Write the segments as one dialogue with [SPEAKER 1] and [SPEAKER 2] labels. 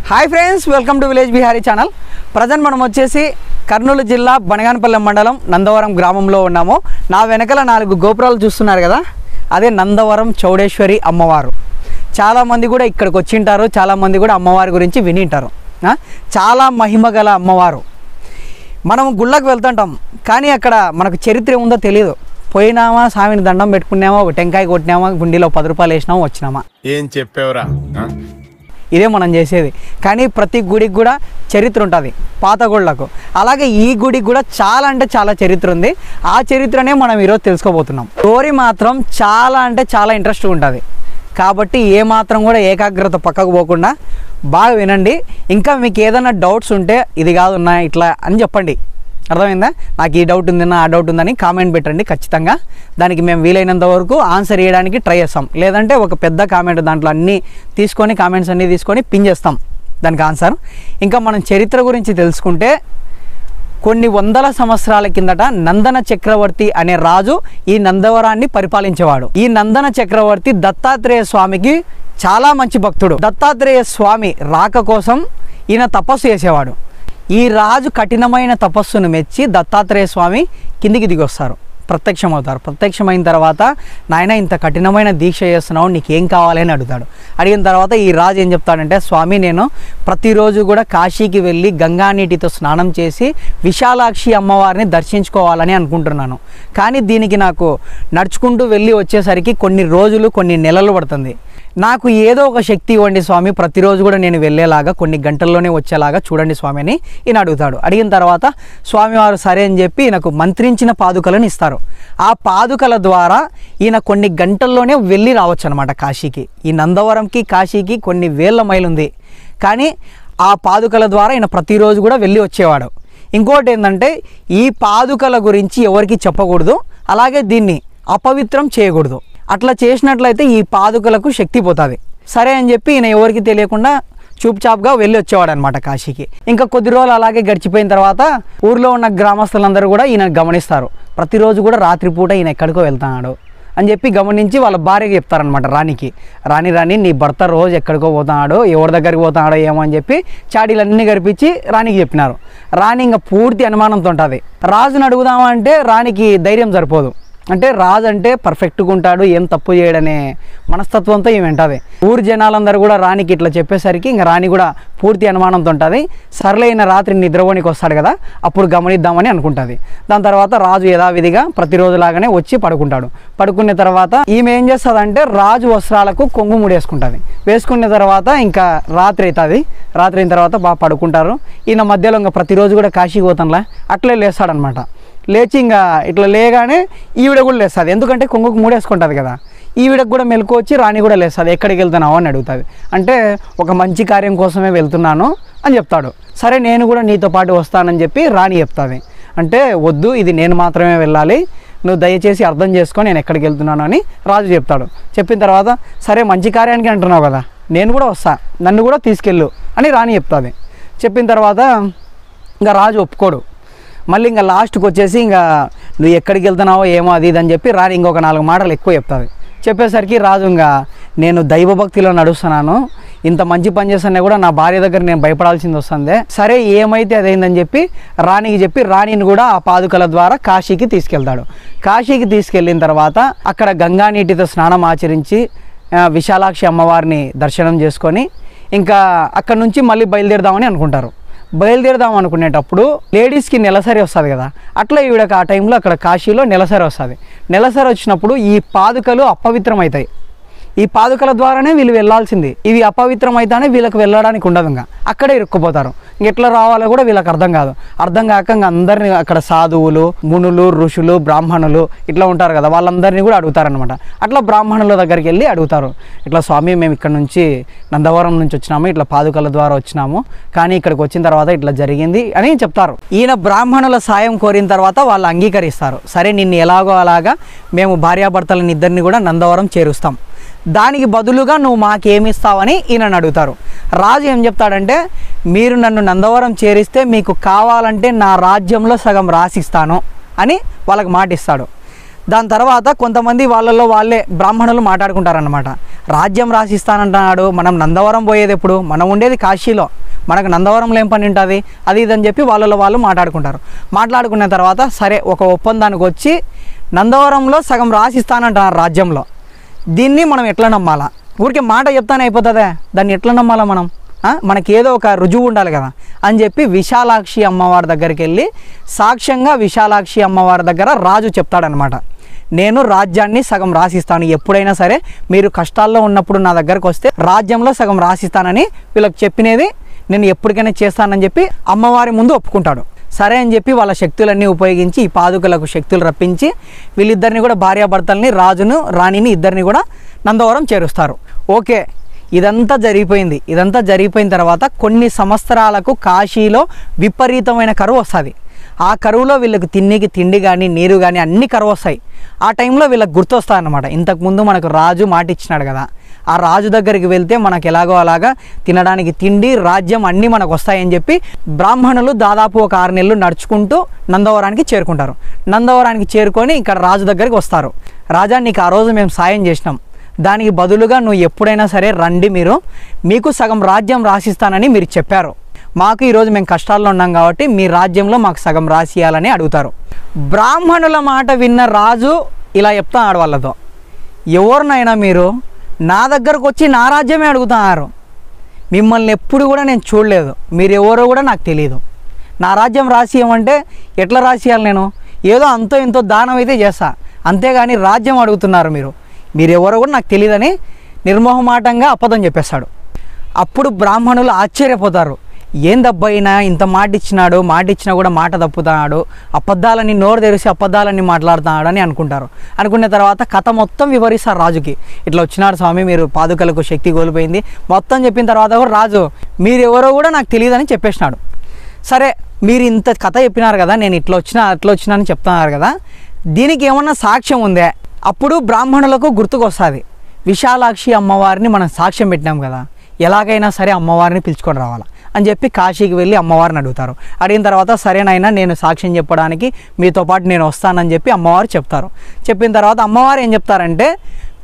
[SPEAKER 1] Hi friends, welcome to village Bihari channel. Present మనం వచ్చేసి కర్నూలు జిల్లా బనగానపల్లె మండలం నందవరం గ్రామంలో ఉన్నాము. నా వెనకాల 4 గోపురాలు చూస్తున్నారు కదా, అదే నందవరం చౌడేశ్వరి అమ్మవారు. చాలామంది కూడా ఇక్కడికి వచ్చింటారు, చాలామంది కూడా అమ్మవారి గురించి వినింటారు. చాలా మహిమ గల అమ్మవారు. మనం గుళ్ళకు వెళ్తుంటాం, కానీ అక్కడ మనకు చరిత్ర ఉందో తెలియదు. పోయినామా, స్వామిని దండం పెట్టుకున్నామా, ఒక టెంకాయ కొట్టినామా, గుండీలో 10 రూపాయలు వేసినామా, వచ్చినామా.
[SPEAKER 2] ఏం చెప్పేవరా,
[SPEAKER 1] ఇదే మనం చేసేది. కానీ ప్రతి గుడికి కూడా చరిత్ర ఉంటుంది, పాత గుళ్ళకు. అలాగే ఈ గుడికి కూడా చాలా అంటే చాలా చరిత్ర ఉంది. ఆ చరిత్రనే మనం ఈరోజు తెలుసుకోబోతున్నాం. స్టోరీ మాత్రం చాలా అంటే చాలా ఇంట్రెస్ట్గా ఉంటుంది. కాబట్టి ఏమాత్రం కూడా ఏకాగ్రత పక్కకు పోకుండా బాగా వినండి. ఇంకా మీకు ఏదైనా డౌట్స్ ఉంటే ఇది కాదున్నా ఇట్లా అని చెప్పండి. అర్థమైందా? నాకు ఈ డౌట్ ఉందన్నా, ఆ డౌట్ ఉందని కామెంట్ పెట్టండి. ఖచ్చితంగా దానికి మేము వీలైనంత వరకు ఆన్సర్ చేయడానికి ట్రై చేస్తాం. లేదంటే ఒక పెద్ద కామెంట్ దాంట్లో కామెంట్స్ అన్నీ తీసుకొని పిన్ చేస్తాం దానికి ఆన్సర్. ఇంకా మనం చరిత్ర గురించి తెలుసుకుంటే, కొన్ని వందల సంవత్సరాల కిందట నందన చక్రవర్తి అనే రాజు ఈ నందవరాన్ని పరిపాలించేవాడు. ఈ నందన చక్రవర్తి దత్తాత్రేయ స్వామికి చాలా మంచి భక్తుడు. దత్తాత్రేయ స్వామి రాక కోసం ఈయన తపస్సు చేసేవాడు. ఈ రాజు కఠినమైన తపస్సును మెచ్చి దత్తాత్రేయ స్వామి కిందికి దిగి వస్తారు, ప్రత్యక్షమవుతారు. ప్రత్యక్షమైన తర్వాత, నాయన ఇంత కఠినమైన దీక్ష చేస్తున్నావు, నీకేం కావాలని అడుగుతాడు. అడిగిన తర్వాత ఈ రాజు ఏం చెప్తాడంటే, స్వామి నేను ప్రతిరోజు కూడా కాశీకి వెళ్ళి గంగా నీటితో స్నానం చేసి విశాలాక్షి అమ్మవారిని దర్శించుకోవాలని అనుకుంటున్నాను. కానీ దీనికి నాకు నడుచుకుంటూ వెళ్ళి వచ్చేసరికి కొన్ని రోజులు, కొన్ని నెలలు పడుతుంది. నాకు ఏదో ఒక శక్తి ఇవ్వండి స్వామి, ప్రతిరోజు కూడా నేను వెళ్ళేలాగా, కొన్ని గంటల్లోనే వచ్చేలాగా చూడండి స్వామి అని ఈయన అడుగుతాడు. అడిగిన తర్వాత స్వామివారు సరే అని చెప్పి ఈయనకు మంత్రించిన పాదుకలను ఇస్తారు. ఆ పాదుకల ద్వారా ఈయన కొన్ని గంటల్లోనే వెళ్ళి రావచ్చు అనమాట కాశీకి. ఈ నందవరంకి కాశీకి కొన్ని వేల మైలు ఉంది. కానీ ఆ పాదుకల ద్వారా ఈయన ప్రతిరోజు కూడా వెళ్ళి వచ్చేవాడు. ఇంకోటి ఏంటంటే, ఈ పాదుకల గురించి ఎవరికి చెప్పకూడదు, అలాగే దీన్ని అపవిత్రం చేయకూడదు. అట్లా చేసినట్లయితే ఈ పాదుకలకు శక్తి పోతుంది. సరే అని చెప్పి ఈయన ఎవరికి తెలియకుండా చూపుచాపుగా వెళ్ళి వచ్చేవాడు అనమాట కాశీకి. ఇంకా కొద్ది రోజులు అలాగే గడిచిపోయిన తర్వాత ఊర్లో ఉన్న గ్రామస్తులందరూ కూడా ఈయన గమనిస్తారు. ప్రతిరోజు కూడా రాత్రిపూట ఈయన ఎక్కడికో వెళ్తున్నాడు అని చెప్పి గమనించి వాళ్ళ భార్యకి చెప్తారనమాట, రాణికి. రాణి నీ భర్త రోజు ఎక్కడికో పోతున్నాడో, ఎవరి దగ్గరికి పోతున్నాడో ఏమో అని చెప్పి చాడీలన్నీ గడిపించి రాణికి చెప్పినారు. రాణి ఇంకా పూర్తి అనుమానంతో ఉంటుంది. రాజుని అడుగుదామంటే రాణికి ధైర్యం సరిపోదు. అంటే రాజు అంటే పర్ఫెక్ట్గా ఉంటాడు, ఏం తప్పు చేయడనే మనస్తత్వంతో ఈమె ఉంటుంది. ఊరు జనాలందరూ కూడా రాణికి ఇట్లా చెప్పేసరికి ఇంకా రాణి కూడా పూర్తి అనుమానంతో ఉంటుంది. సర్లైన రాత్రి నిద్రపోనికి వస్తాడు కదా, అప్పుడు గమనిద్దామని అనుకుంటుంది. దాని తర్వాత రాజు యథావిధిగా ప్రతిరోజులాగానే వచ్చి పడుకుంటాడు. పడుకున్న తర్వాత ఈమె ఏం చేస్తుందంటే, రాజు వస్త్రాలకు కొంగు ముడేసుకుంటుంది. వేసుకున్న తర్వాత ఇంకా రాత్రి అవుతుంది. రాత్రి అయిన తర్వాత బాగా పడుకుంటారు. ఈయన మధ్యలో ఇంకా ప్రతిరోజు కూడా కాశీకి పోతానులా అట్లే లేస్తాడనమాట. లేచి ఇంకా ఇట్లా లేగానే ఈవిడ కూడా లేస్తుంది, ఎందుకంటే కొంగుకు మూడేసుకుంటుంది కదా. ఈవిడకు కూడా మెలకు వచ్చి రాణి కూడా లేస్తుంది. ఎక్కడికి వెళ్తున్నావు అని అడుగుతుంది. అంటే ఒక మంచి కార్యం కోసమే వెళ్తున్నాను అని చెప్తాడు. సరే నేను కూడా నీతో పాటు వస్తానని చెప్పి రాణి చెప్తుంది. అంటే వద్దు, ఇది నేను మాత్రమే వెళ్ళాలి, నువ్వు దయచేసి అర్థం చేసుకొని నేను ఎక్కడికి వెళ్తున్నాను అని రాజు చెప్తాడు. చెప్పిన తర్వాత సరే మంచి కార్యానికి అంటున్నావు కదా, నేను కూడా వస్తా, నన్ను కూడా తీసుకెళ్ళు అని రాణి చెప్తుంది. చెప్పిన తర్వాత ఇంకా రాజు ఒప్పుకోడు. మళ్ళీ ఇంకా లాస్ట్కి వచ్చేసి ఇంకా నువ్వు ఎక్కడికి వెళ్తున్నావో ఏమో అది ఇది అని చెప్పి రాణి ఇంకొక 4 మాటలు ఎక్కువ చెప్తుంది. చెప్పేసరికి రాజు ఇంకా నేను దైవభక్తిలో నడుస్తున్నాను, ఇంత మంచి పని చేస్తున్నా కూడా నా భార్య దగ్గర నేను భయపడాల్సింది వస్తుంది. సరే ఏమైతే అదైందని చెప్పి రాణికి చెప్పి రాణిని కూడా ఆ పాదుకల ద్వారా కాశీకి తీసుకెళ్తాడు. కాశీకి తీసుకెళ్ళిన తర్వాత అక్కడ గంగా నీటితో స్నానం ఆచరించి విశాలాక్షి అమ్మవారిని దర్శనం చేసుకొని ఇంకా అక్కడ నుంచి మళ్ళీ బయలుదేరదామని అనుకుంటారు. బయలుదేరదాం అనుకునేటప్పుడు లేడీస్కి నెలసరి వస్తుంది కదా, అట్లా ఈవిడకి ఆ టైంలో అక్కడ కాశీలో నెలసరి వస్తుంది. నెలసరి వచ్చినప్పుడు ఈ పాదుకలు అపవిత్రం అవుతాయి. ఈ పాదుకల ద్వారానే వీళ్ళు వెళ్ళాల్సింది. ఇవి అపవిత్రం అయితేనే వీళ్ళకి వెళ్ళడానికి ఉండదు. ఇంకా అక్కడే ఇరుక్కుపోతారు. ఎట్లా రావాలో కూడా వీళ్ళకి అర్థం కాదు. అర్థం కాక ఇంకా అందరినీ అక్కడ సాధువులు, మునులు, ఋషులు, బ్రాహ్మణులు ఇట్లా ఉంటారు కదా, వాళ్ళందరినీ కూడా అడుగుతారనమాట. అట్లా బ్రాహ్మణుల దగ్గరికి వెళ్ళి అడుగుతారు, ఇట్లా స్వామి మేము ఇక్కడ నుంచి నందవరం నుంచి వచ్చినాము, ఇట్లా పాదుకల ద్వారా వచ్చినాము, కానీ ఇక్కడికి వచ్చిన తర్వాత ఇట్లా జరిగింది అని చెప్తారు. ఈయన బ్రాహ్మణుల సాయం కోరిన తర్వాత వాళ్ళు అంగీకరిస్తారు. సరే నిన్ను ఎలాగో అలాగా మేము భార్యాభర్తలని ఇద్దరిని కూడా నందవరం చేరుస్తాం, దానికి బదులుగా నువ్వు మాకేమిస్తావని ఈయనను అడుగుతారు. రాజు ఏం చెప్తాడంటే, మీరు నన్ను నందవరం చేరిస్తే మీకు కావాలంటే నా రాజ్యంలో సగం రాసిస్తాను అని వాళ్ళకి మాట ఇస్తాడు. దాని తర్వాత కొంతమంది వాళ్ళల్లో వాళ్ళే బ్రాహ్మణులు మాట్లాడుకుంటారనమాట. రాజ్యం రాసిస్తానంటున్నాడు, మనం నందవరం పోయేది ఎప్పుడు, మనం ఉండేది కాశీలో, మనకు నందవరంలో ఏం పని ఉంటుంది అది ఇదని చెప్పి వాళ్ళలో వాళ్ళు మాట్లాడుకుంటారు. మాట్లాడుకున్న తర్వాత సరే ఒక ఒప్పందానికి వచ్చి నందవరంలో సగం రాసిస్తానంటున్నారు రాజ్యంలో. దీన్ని మనం ఎట్లా నమ్మాలా? ఊరికే మాట చెప్తానే అయిపోతుందా? దాన్ని ఎట్లా నమ్మాలా మనం? మనకి ఏదో ఒక రుజువు ఉండాలి కదా అని చెప్పి విశాలాక్షి అమ్మవారి దగ్గరికి వెళ్ళి సాక్ష్యంగా విశాలాక్షి అమ్మవారి దగ్గర రాజు చెప్తాడనమాట, నేను రాజ్యాన్ని సగం రాసిస్తాను, ఎప్పుడైనా సరే మీరు కష్టాల్లో ఉన్నప్పుడు నా దగ్గరకు వస్తే రాజ్యంలో సగం రాసిస్తానని వీళ్ళకి చెప్పినది నేను ఎప్పటికైనా చేస్తానని చెప్పి అమ్మవారి ముందు ఒప్పుకుంటాడు. సరే అని చెప్పి వాళ్ళ శక్తులన్నీ ఉపయోగించి ఈ పాదుకలకు శక్తులు రప్పించి వీళ్ళిద్దరిని కూడా భార్యాభర్తల్ని, రాజును రాణిని ఇద్దరిని కూడా నందవరం చేరుస్తారు. ఓకే, ఇదంతా జరిగిపోయింది. ఇదంతా జరిగిపోయిన తర్వాత కొన్ని సంవత్సరాలకు కాశీలో విపరీతమైన కరువు వస్తుంది. ఆ కరువులో వీళ్ళకి తిండి కానీ నీరు కానీ అన్ని కరువు వస్తాయి. ఆ టైంలో వీళ్ళకి గుర్తొస్తాయి అన్నమాట, ఇంతకుముందు మనకు రాజు మాట ఇచ్చినాడు కదా, ఆ రాజు దగ్గరికి వెళ్తే మనకు ఎలాగో అలాగా తినడానికి తిండి, రాజ్యం అన్నీ మనకు వస్తాయని చెప్పి బ్రాహ్మణులు దాదాపు ఒక 6 నెలలు నడుచుకుంటూ నందవరానికి చేరుకుంటారు. నందవరానికి చేరుకొని ఇక్కడ రాజు దగ్గరికి వస్తారు. రాజా, నీకు ఆ రోజు మేము సాయం చేసినాం, దానికి బదులుగా నువ్వు ఎప్పుడైనా సరే రండి, మీకు సగం రాజ్యం రాసిస్తానని మీరు చెప్పారు, మాకు ఈరోజు మేము కష్టాల్లో ఉన్నాం కాబట్టి మీ రాజ్యంలో మాకు సగం రాసియాలని అడుగుతారు. బ్రాహ్మణుల మాట విన్న రాజు ఇలా చెప్తాడు వాళ్ళతో, ఎవరినైనా మీరు నా దగ్గరకు వచ్చి నా రాజ్యమే అడుగుతున్నారు, మిమ్మల్ని ఎప్పుడు కూడా నేను చూడలేదు, మీరు ఎవరో కూడా నాకు తెలియదు, నా రాజ్యం రాసియమంటే ఎట్లా రాసియాలి, నేను ఏదో అంతో ఇంతో దానం అయితే చేస్తా, అంతేగాని రాజ్యం అడుగుతున్నారు మీరు ఎవరో కూడా నాకు తెలియదని నిర్మోహమాటంగా అబద్ధం చెప్పేస్తాడు. అప్పుడు బ్రాహ్మణులు ఆశ్చర్యపోతారు, ఏందబ్బాయినా ఇంత మాట ఇచ్చినాడు, మాట ఇచ్చినా కూడా మాట తప్పుతున్నాడు, అబద్ధాలని నోరు తెరిచి అబద్ధాలని మాట్లాడుతున్నాడు అని అనుకుంటారు. అనుకున్న తర్వాత కథ మొత్తం వివరిస్తారు రాజుకి, ఇట్లా వచ్చినాడు స్వామి, మీరు పాదుకలకు శక్తి కోల్పోయింది మొత్తం చెప్పిన తర్వాత కూడా రాజు మీరెవరో కూడా నాకు తెలియదని చెప్పేసినాడు. సరే, మీరు ఇంత కథ చెప్పినారు కదా, నేను ఇట్లా వచ్చినా అట్లా వచ్చినా అని చెప్తున్నారు కదా, దీనికి ఏమన్నా సాక్ష్యం ఉందే? అప్పుడు బ్రాహ్మణులకు గుర్తుకొస్తుంది, విశాలాక్షి అమ్మవారిని మనం సాక్ష్యం పెట్టినాం కదా, ఎలాగైనా సరే అమ్మవారిని పిలుచుకొని రావాలా అని చెప్పి కాశీకి వెళ్ళి అమ్మవారిని అడుగుతారు. అడిగిన తర్వాత సరేనైనా నేను సాక్ష్యం చెప్పడానికి మీతో పాటు నేను వస్తానని చెప్పి అమ్మవారు చెప్తారు. చెప్పిన తర్వాత అమ్మవారు ఏం చెప్తారంటే,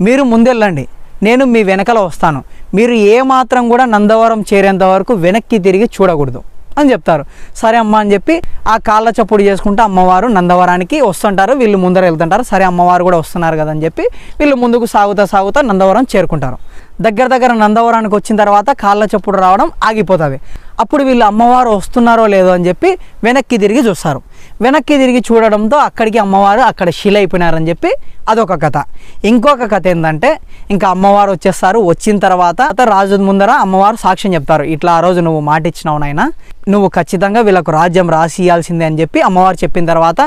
[SPEAKER 1] మీరు ముందెళ్ళండి, నేను మీ వెనకల వస్తాను, మీరు ఏమాత్రం కూడా నందవరం చేరేంత వరకు వెనక్కి తిరిగి చూడకూడదు అని చెప్తారు. సరే అమ్మ అని చెప్పి ఆ కాళ్ళ చప్పుడు చేసుకుంటూ అమ్మవారు నందవరానికి వస్తుంటారు, వీళ్ళు ముందర వెళ్తుంటారు. సరే అమ్మవారు కూడా వస్తున్నారు కదా అని చెప్పి వీళ్ళు ముందుకు సాగుతా నందవరం చేరుకుంటారు. దగ్గర నందవరానికి వచ్చిన తర్వాత కాళ్ళ చప్పుడు రావడం ఆగిపోతుంది. అప్పుడు వీళ్ళు అమ్మవారు వస్తున్నారో లేదో అని చెప్పి వెనక్కి తిరిగి చూస్తారు. వెనక్కి తిరిగి చూడడంతో అక్కడికి అమ్మవారు అక్కడ శిల అయిపోయినారని చెప్పి అదొక కథ. ఇంకొక కథ ఏంటంటే, ఇంకా అమ్మవారు వచ్చేస్తారు. వచ్చిన తర్వాత రాజు ముందర అమ్మవారు సాక్ష్యం చెప్తారు, ఇట్లా ఆ రోజు నువ్వు మాట ఇచ్చినావు నాయనా, నువ్వు ఖచ్చితంగా వీళ్ళకు రాజ్యం రాసి ఇవ్వాల్సిందే అని చెప్పి అమ్మవారు చెప్పిన తర్వాత,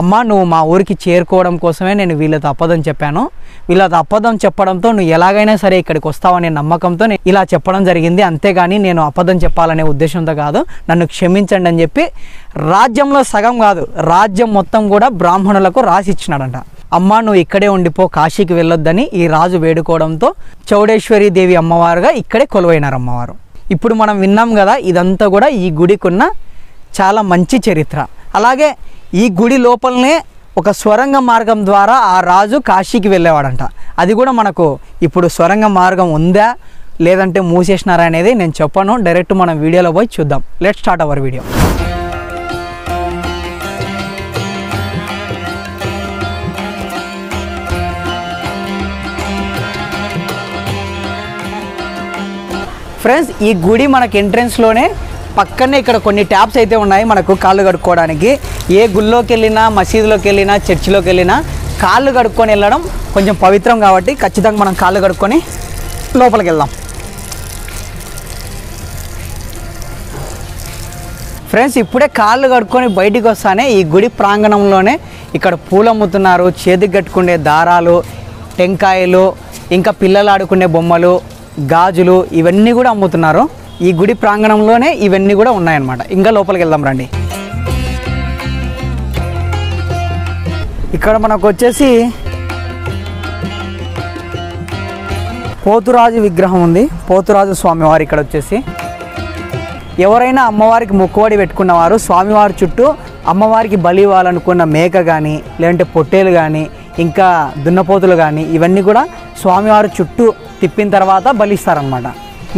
[SPEAKER 1] అమ్మ నువ్వు మా ఊరికి చేరుకోవడం కోసమే నేను వీళ్ళతో అబద్ధం చెప్పాను, వీళ్ళతో అబద్ధం చెప్పడంతో నువ్వు ఎలాగైనా సరే ఇక్కడికి వస్తావనే నమ్మకంతో ఇలా చెప్పడం జరిగింది, అంతేగాని నేను అబద్ధం చెప్పాలనే ఉద్దేశంతో కాదు, నన్ను క్షమించండి అని చెప్పి రాజ్యంలో సగం కాదు రాజ్యం మొత్తం కూడా బ్రాహ్మణులకు రాసి ఇచ్చినాడంట. అమ్మ నువ్వు ఇక్కడే ఉండిపో, కాశీకి వెళ్ళొద్దని ఈ రాజు వేడుకోవడంతో చౌడేశ్వరి దేవి అమ్మవారుగా ఇక్కడే కొలువైనారు అమ్మవారు. ఇప్పుడు మనం విన్నాం కదా, ఇదంతా కూడా ఈ గుడికున్న చాలా మంచి చరిత్ర. అలాగే ఈ గుడి లోపలనే ఒక స్వరంగ మార్గం ద్వారా ఆ రాజు కాశీకి వెళ్ళేవాడంట. అది కూడా మనకు ఇప్పుడు స్వరంగ మార్గం ఉందా లేదంటే మూసేసినారా అనేది నేను చెప్పను, డైరెక్ట్ మనం వీడియోలో పోయి చూద్దాం. Let's start our video. Friends, ఈ గుడి మనకి ఎంట్రన్స్లోనే పక్కనే ఇక్కడ కొన్ని ట్యాప్స్ అయితే ఉన్నాయి మనకు కాళ్ళు కడుక్కోవడానికి. ఏ గుళ్ళోకి వెళ్ళినా, మసీదులోకి వెళ్ళినా, చర్చిలోకి వెళ్ళినా కాళ్ళు కడుక్కొని వెళ్ళడం కొంచెం పవిత్రం కాబట్టి ఖచ్చితంగా మనం కాళ్ళు కడుక్కొని లోపలికి వెళ్దాం. ఫ్రెండ్స్, ఇప్పుడే కాళ్ళు కడుక్కొని బయటికి వస్తానే ఈ గుడి ప్రాంగణంలోనే ఇక్కడ పూలు అమ్ముతున్నారు, చేతికి కట్టుకునే దారాలు, టెంకాయలు, ఇంకా పిల్లలు ఆడుకునే బొమ్మలు, గాజులు ఇవన్నీ కూడా అమ్ముతున్నారు. ఈ గుడి ప్రాంగణంలోనే ఇవన్నీ కూడా ఉన్నాయన్నమాట. ఇంకా లోపలికి వెళ్దాం రండి. ఇక్కడ మనకు వచ్చేసి పోతురాజు విగ్రహం ఉంది, పోతురాజు స్వామివారు. ఇక్కడ వచ్చేసి ఎవరైనా అమ్మవారికి మొక్కుబడి పెట్టుకున్నవారు స్వామివారి చుట్టూ అమ్మవారికి బలి ఇవ్వాలనుకున్న మేక కానీ లేదంటే పొట్టేలు కానీ ఇంకా దున్నపోతులు కానీ ఇవన్నీ కూడా స్వామివారు చుట్టూ తిప్పిన తర్వాత బలిస్తారనమాట.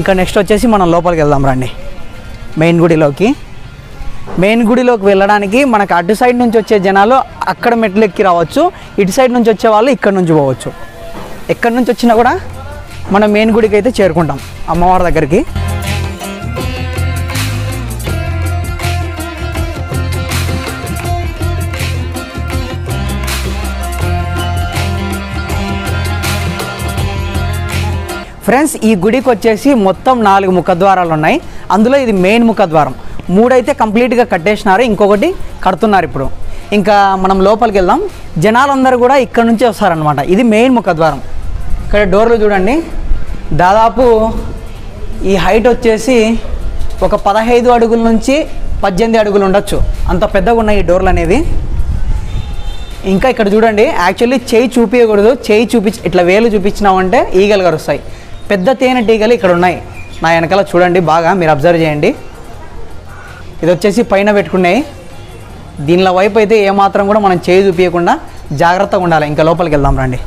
[SPEAKER 1] ఇంకా నెక్స్ట్ వచ్చేసి మనం లోపలికి వెళ్దాం రండి. మెయిన్ గుడిలోకి వెళ్ళడానికి మనకు అటు సైడ్ నుంచి వచ్చే జనాలు అక్కడ మెట్లు ఎక్కి రావచ్చు, ఇటు సైడ్ నుంచి వచ్చే వాళ్ళు ఇక్కడ నుంచి పోవచ్చు. ఎక్కడి నుంచి వచ్చినా కూడా మనం మెయిన్ గుడికి అయితే చేరుకుంటాం, అమ్మవారి దగ్గరికి. ఫ్రెండ్స్, ఈ గుడికి వచ్చేసి మొత్తం 4 ముఖద్వారాలు ఉన్నాయి. అందులో ఇది మెయిన్ ముఖద్వారం. 3 అయితే కంప్లీట్గా కట్టేసినారు, ఇంకొకటి కడుతున్నారు ఇప్పుడు. ఇంకా మనం లోపలికి వెళ్దాం. జనాలందరూ కూడా ఇక్కడ నుంచే వస్తారనమాట. ఇది మెయిన్ ముఖద్వారం. ఇక్కడ డోర్లు చూడండి, దాదాపు ఈ హైట్ వచ్చేసి ఒక 15 అడుగుల నుంచి 18 అడుగులు ఉండొచ్చు, అంత పెద్దగా ఉన్నాయి ఈ డోర్లు అనేది. ఇంకా ఇక్కడ చూడండి, యాక్చువల్లీ చేయి చూపించకూడదు, చేయి ఇట్లా వేలు చూపించినామంటే ఈగలు కరుస్తాయి. పెద్ద తేనెటీగలు ఇక్కడ ఉన్నాయి. నా వెనకాల చూడండి, బాగా మీరు అబ్జర్వ్ చేయండి. ఇది వచ్చేసి పైన పెట్టుకున్నాయి. దీనిలో వైపు అయితే ఏమాత్రం కూడా మనం చేయి చూపించకుండా జాగ్రత్తగా ఉండాలి. ఇంకా లోపలికి వెళ్దాం రండి.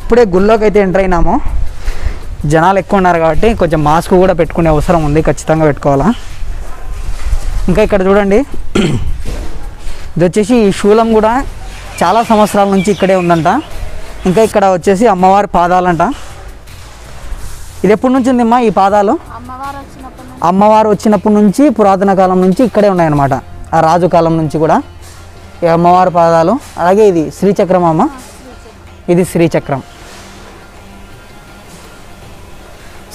[SPEAKER 1] ఇప్పుడే గుళ్ళోకి అయితే ఎంటర్ అయినాము. జనాలు ఎక్కువ ఉన్నారు కాబట్టి కొంచెం మాస్క్ కూడా పెట్టుకునే అవసరం ఉంది, ఖచ్చితంగా పెట్టుకోవాలా. ఇంకా ఇక్కడ చూడండి, ఇది వచ్చేసి ఈ శూలం కూడా చాలా సంవత్సరాల నుంచి ఇక్కడే ఉందంట. ఇంకా ఇక్కడ వచ్చేసి అమ్మవారి పాదాలంట. ఇది ఎప్పటి నుంచి ఉందమ్మా ఈ పాదాలు? అమ్మవారు వచ్చినప్పటి నుంచి, పురాతన కాలం నుంచి ఇక్కడే ఉన్నాయన్నమాట. ఆ రాజు కాలం నుంచి కూడా ఈ అమ్మవారి పాదాలు. అలాగే ఇది శ్రీచక్రం అమ్మ, ఇది శ్రీచక్రం.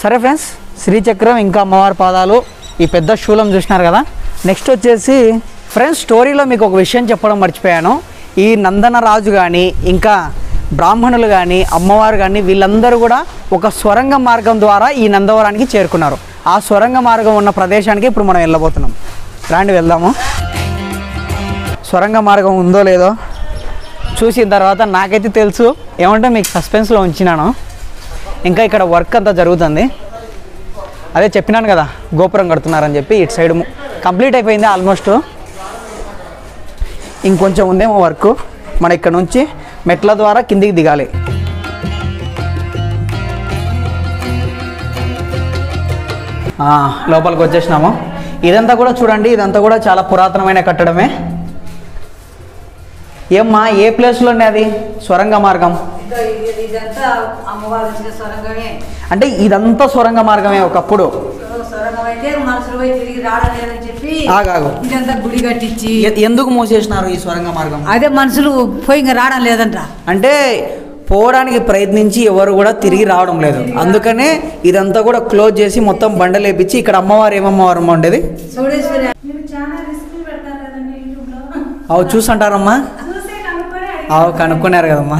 [SPEAKER 1] సరే ఫ్రెండ్స్, శ్రీచక్రం ఇంకా అమ్మవారి పాదాలు, ఈ పెద్ద శూలం చూసినారు కదా. నెక్స్ట్ వచ్చేసి ఫ్రెండ్స్, స్టోరీలో మీకు ఒక విషయం చెప్పడం మర్చిపోయాను. ఈ నందన రాజు కానీ, ఇంకా బ్రాహ్మణులు కానీ, అమ్మవారు కానీ, వీళ్ళందరూ కూడా ఒక స్వరంగ మార్గం ద్వారా ఈ నందవరానికి చేరుకున్నారు. ఆ స్వరంగ మార్గం ఉన్న ప్రదేశానికి ఇప్పుడు మనం వెళ్ళబోతున్నాం. రాండి వెళ్దాము. స్వరంగ మార్గం ఉందో లేదో చూసిన తర్వాత నాకైతే తెలుసు, ఏమంటే మీకు సస్పెన్స్లో ఉంచినాను. ఇంకా ఇక్కడ వర్క్ అంతా జరుగుతుంది. అదే చెప్పినాను కదా, గోపురం కడుతున్నారని చెప్పి. ఇటు సైడ్ కంప్లీట్ అయిపోయింది ఆల్మోస్ట్, ఇంకొంచెం ఉందేమో వర్క్. మనం ఇక్కడ నుంచి మెట్ల ద్వారా కిందికి దిగాలి. లోపలికి వచ్చేసినాము. ఇదంతా కూడా చూడండి, ఇదంతా కూడా చాలా పురాతనమైన కట్టడమే. ఏమ్మా, ఏ ప్లేస్లోనే అది స్వరంగ మార్గం? అంటే ఇదంతా స్వరంగ మార్గమే ఒకప్పుడు.
[SPEAKER 2] గుడి కట్టించి
[SPEAKER 1] ఎందుకు మూసేసినారు ఈ స్వరంగ మార్గం?
[SPEAKER 2] అదే మనుషులు పోయి ఇంకా రావడం లేదంట.
[SPEAKER 1] అంటే పోవడానికి ప్రయత్నించి ఎవరు కూడా తిరిగి రావడం లేదు, అందుకనే ఇదంతా కూడా క్లోజ్ చేసి మొత్తం బండలు వేపించి ఇక్కడ అమ్మవారు ఏమమ్మవారు ఉండేది అవి చూసంటారమ్మా. అవి కనుక్కున్నారు కదమ్మా.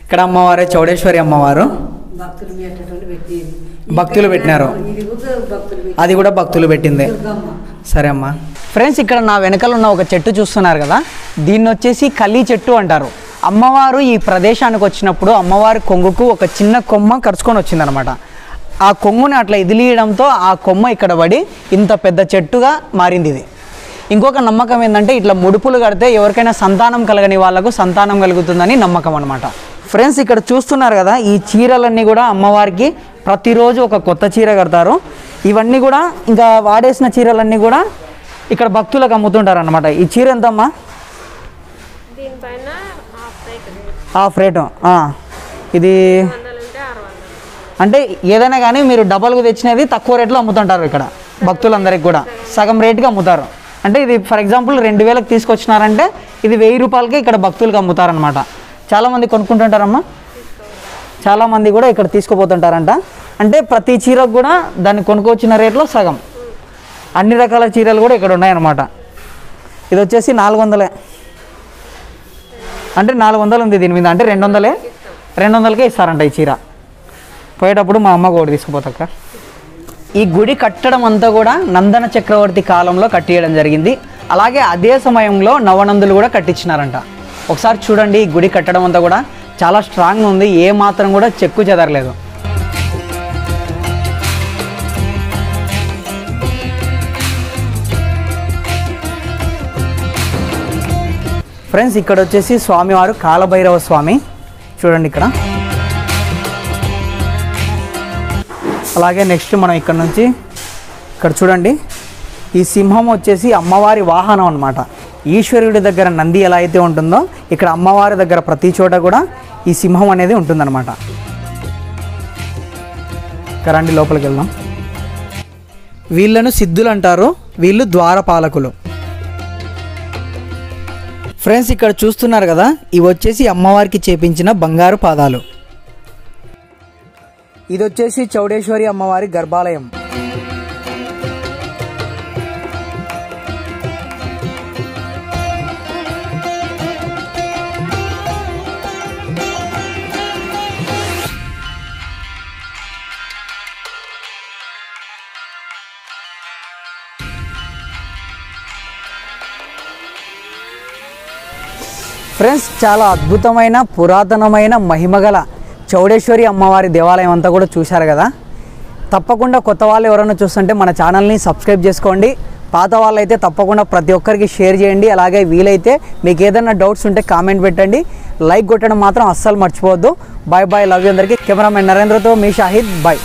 [SPEAKER 1] ఇక్కడ అమ్మవారే చౌడేశ్వరి అమ్మవారు, భక్తులు పెట్టినారు. అది కూడా భక్తులు పెట్టిందే. సరే అమ్మా. ఫ్రెండ్స్, ఇక్కడ నా వెనకాల ఉన్న ఒక చెట్టు చూస్తున్నారు కదా, దీన్ని వచ్చేసి కల్లి చెట్టు అంటారు. అమ్మవారు ఈ ప్రదేశానికి వచ్చినప్పుడు అమ్మవారి కొంగుకు ఒక చిన్న కొమ్మ కరుచుకొని వచ్చిందనమాట. ఆ కొంగుని అట్లా ఇదిలీయడంతో ఆ కొమ్మ ఇక్కడ పడి ఇంత పెద్ద చెట్టుగా మారింది ఇది. ఇంకొక నమ్మకం ఏంటంటే, ఇట్లా ముడుపులు కడితే ఎవరికైనా సంతానం కలగని వాళ్ళకు సంతానం కలుగుతుందని నమ్మకం అనమాట. ఫ్రెండ్స్, ఇక్కడ చూస్తున్నారు కదా, ఈ చీరలన్నీ కూడా అమ్మవారికి ప్రతిరోజు ఒక కొత్త చీర కడతారు. ఇవన్నీ కూడా ఇంకా వాడేసిన చీరలన్నీ కూడా ఇక్కడ భక్తులకు అమ్ముతుంటారు అనమాట. ఈ చీర ఎంతమ్మా? Half rate. ఇది అంటే ఏదైనా కానీ మీరు డబల్గా తెచ్చినది తక్కువ రేట్లో అమ్ముతుంటారు ఇక్కడ భక్తులందరికీ కూడా, సగం రేటుకి అమ్ముతారు. అంటే ఇది ఫర్ ఎగ్జాంపుల్ 2000కి తీసుకొచ్చినారంటే ఇది 1000 రూపాయలకి ఇక్కడ భక్తులకు అమ్ముతారనమాట. చాలామంది కొనుక్కుంటుంటారమ్మా, చాలామంది కూడా ఇక్కడ తీసుకుపోతుంటారంట. అంటే ప్రతి చీరకు కూడా దాన్ని కొనుక్కొచ్చిన రేట్లో సగం. అన్ని రకాల చీరలు కూడా ఇక్కడ ఉన్నాయన్నమాట. ఇది వచ్చేసి 400. అంటే 400 ఉంది దీని మీద, అంటే 200కే ఇస్తారంట ఈ చీర. పోయేటప్పుడు మా అమ్మ కూడా తీసుకుపోతాక. ఈ గుడి కట్టడం అంతా కూడా నందన చక్రవర్తి కాలంలో కట్టియడం జరిగింది. అలాగే అదే సమయంలో నవనందులు కూడా కట్టించినారంట. ఒకసారి చూడండి, ఈ గుడి కట్టడం అంతా కూడా చాలా స్ట్రాంగ్ ఉంది, ఏ మాత్రం కూడా చెక్కు చెదరలేదు. ఫ్రెండ్స్ ఇక్కడ వచ్చేసి స్వామివారు కాలభైరవ స్వామి చూడండి ఇక్కడ. అలాగే నెక్స్ట్ మనం ఇక్కడ నుంచి ఇక్కడ చూడండి, ఈ సింహం వచ్చేసి అమ్మవారి వాహనం అన్నమాట. ఈశ్వరుడి దగ్గర నంది ఎలా అయితే ఉంటుందో ఇక్కడ అమ్మవారి దగ్గర ప్రతి చోట కూడా ఈ సింహం అనేది ఉంటుందన్నమాట. రండి లోపలికి వెళ్దాం. వీళ్ళను సిద్ధులు అంటారు, వీళ్ళు ద్వారపాలకులు. ఫ్రెండ్స్ ఇక్కడ చూస్తున్నారు కదా, ఇవి వచ్చేసి అమ్మవారికి చేపించిన బంగారు పాదాలు. ఇది వచ్చేసి చౌడేశ్వరి అమ్మవారి గర్భాలయం. ఫ్రెండ్స్ చాలా అద్భుతమైన పురాతనమైన మహిమగల చౌడేశ్వరి అమ్మవారి దేవాలయం అంతా కూడా చూశారు కదా. తప్పకుండా కొత్త వాళ్ళు ఎవరైనా చూస్తుంటే మన ఛానల్ని సబ్స్క్రైబ్ చేసుకోండి. పాత వాళ్ళు అయితే తప్పకుండా ప్రతి ఒక్కరికి షేర్ చేయండి. అలాగే వీలైతే మీకు ఏదైనా డౌట్స్ ఉంటే కామెంట్ పెట్టండి. లైక్ కొట్టడం మాత్రం అస్సలు మర్చిపోవద్దు. బాయ్ బాయ్, లవ్ యూ అందరికీ. కెమెరామెన్ నరేంద్రతో మీ షాహిద్, బాయ్.